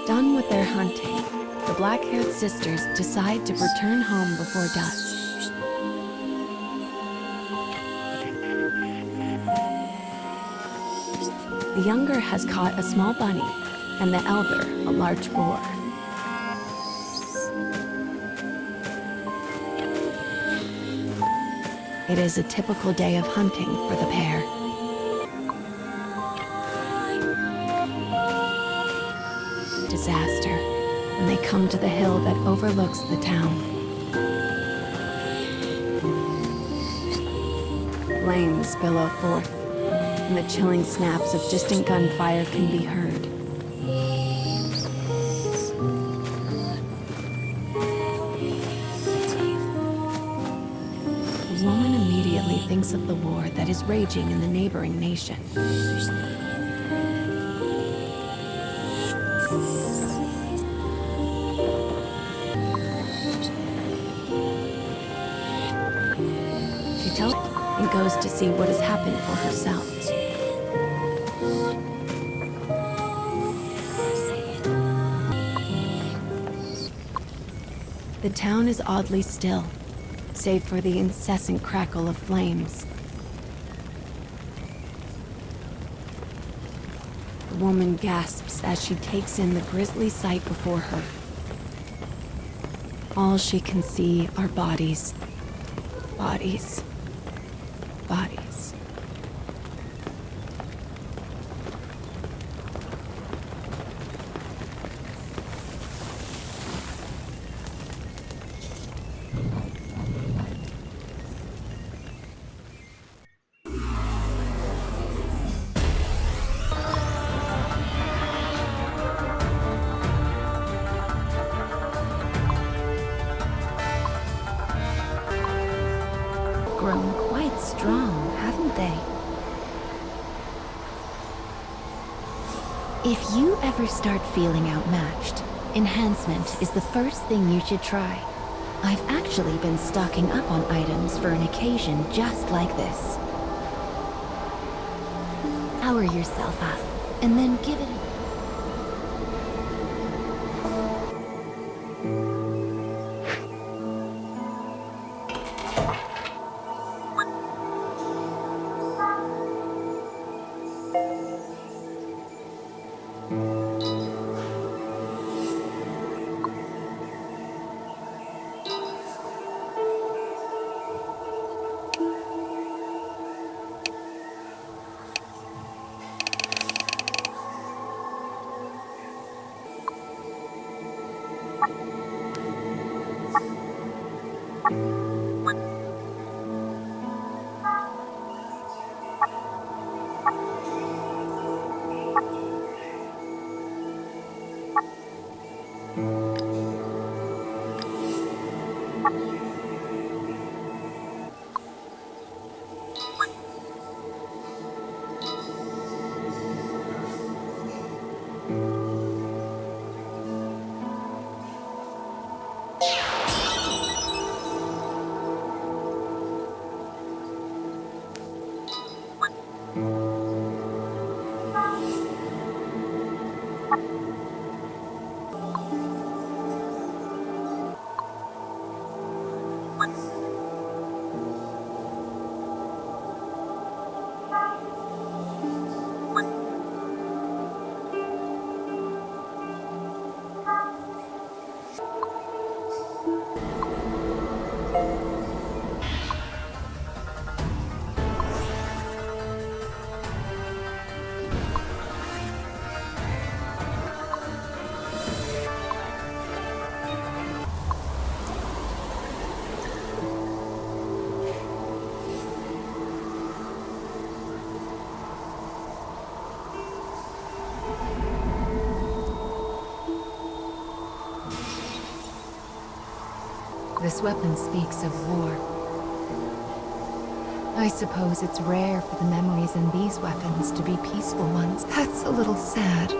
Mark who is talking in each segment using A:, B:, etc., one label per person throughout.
A: Done with their hunting, the black-haired sisters decide to return home before dusk. The younger has caught a small bunny, and the elder a large boar. It is a typical day of hunting for the pair. Disaster when they come to the hill that overlooks the town. Flames billow forth, and the chilling snaps of distant gunfire can be heard. The woman immediately thinks of the war that is raging in the neighboring nation. She tells and goes to see what has happened for herself. The town is oddly still, save for the incessant crackle of flames. The woman gasps as she takes in the grisly sight before her. All she can see are bodies. Bodies. Bodies. Grown quite strong, haven't they?
B: If you ever start feeling outmatched, enhancement is the first thing you should try. I've actually been stocking up on items for an occasion just like this. Power yourself up, and then give it a...
A: This weapon speaks of war. I suppose it's rare for the memories in these weapons to be peaceful ones. That's a little sad.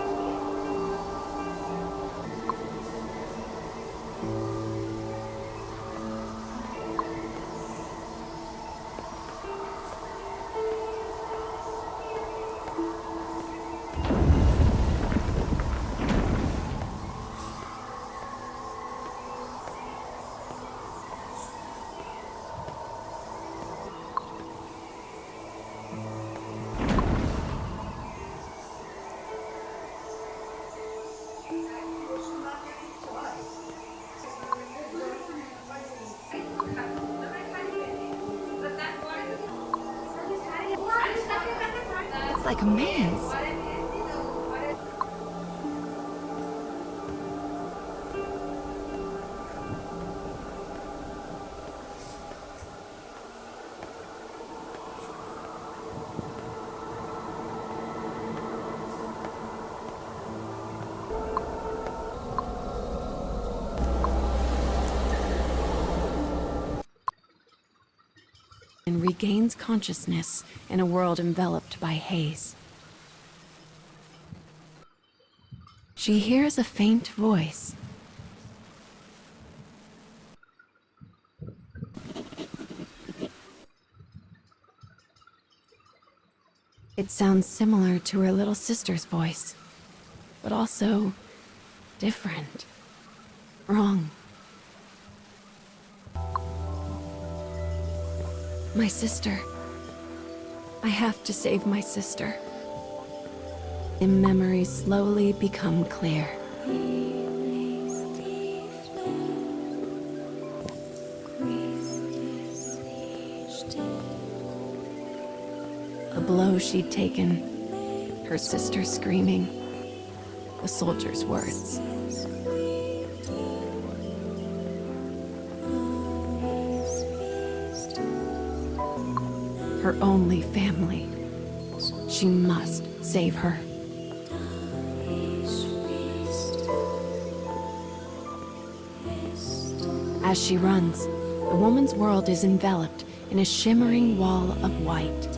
B: like a maze.
A: And regains consciousness in a world enveloped by haze. She hears a faint voice. It sounds similar to her little sister's voice, but also different, wrong. My sister. I have to save my sister. The memories slowly become clear. The blow she'd taken, her sister screaming, the soldier's words. Her only family. She must save her. As she runs, the woman's world is enveloped in a shimmering wall of white.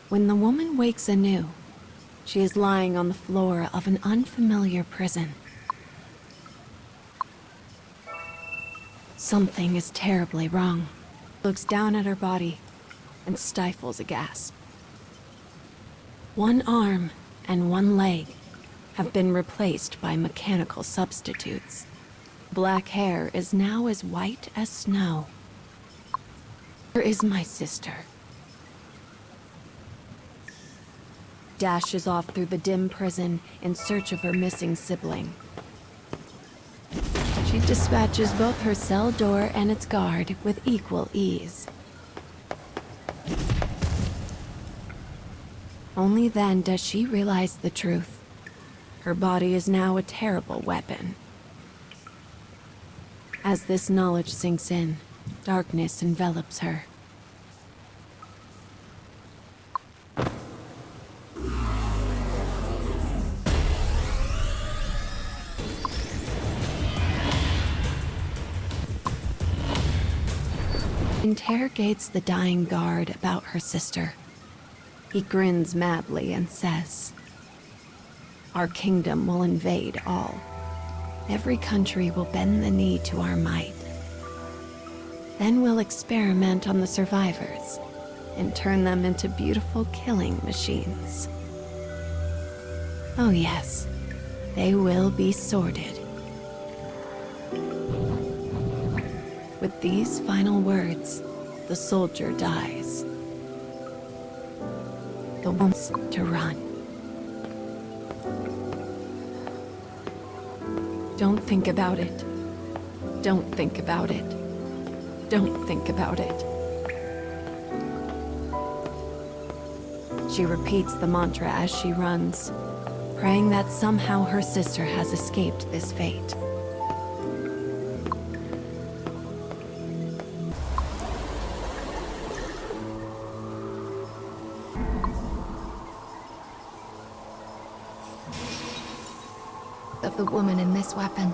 A: When the woman wakes anew, she is lying on the floor of an unfamiliar prison. Something is terribly wrong. Looks down at her body and stifles a gasp. One arm and one leg have been replaced by mechanical substitutes. Black hair is now as white as snow. Where is my sister? Dashes off through the dim prison in search of her missing sibling. She dispatches both her cell door and its guard with equal ease. Only then does she realize the truth. Her body is now a terrible weapon. As this knowledge sinks in, darkness envelops her. Interrogates the dying guard about her sister. He grins madly and says, "Our kingdom will invade all. Every country will bend the knee to our might. Then we'll experiment on the survivors and turn them into beautiful killing machines. Oh yes, they will be sorted." With these final words, the soldier dies. The wants to run. Don't think about it. Don't think about it. Don't think about it. She repeats the mantra as she runs, praying that somehow her sister has escaped this fate.
B: Of the woman in this weapon.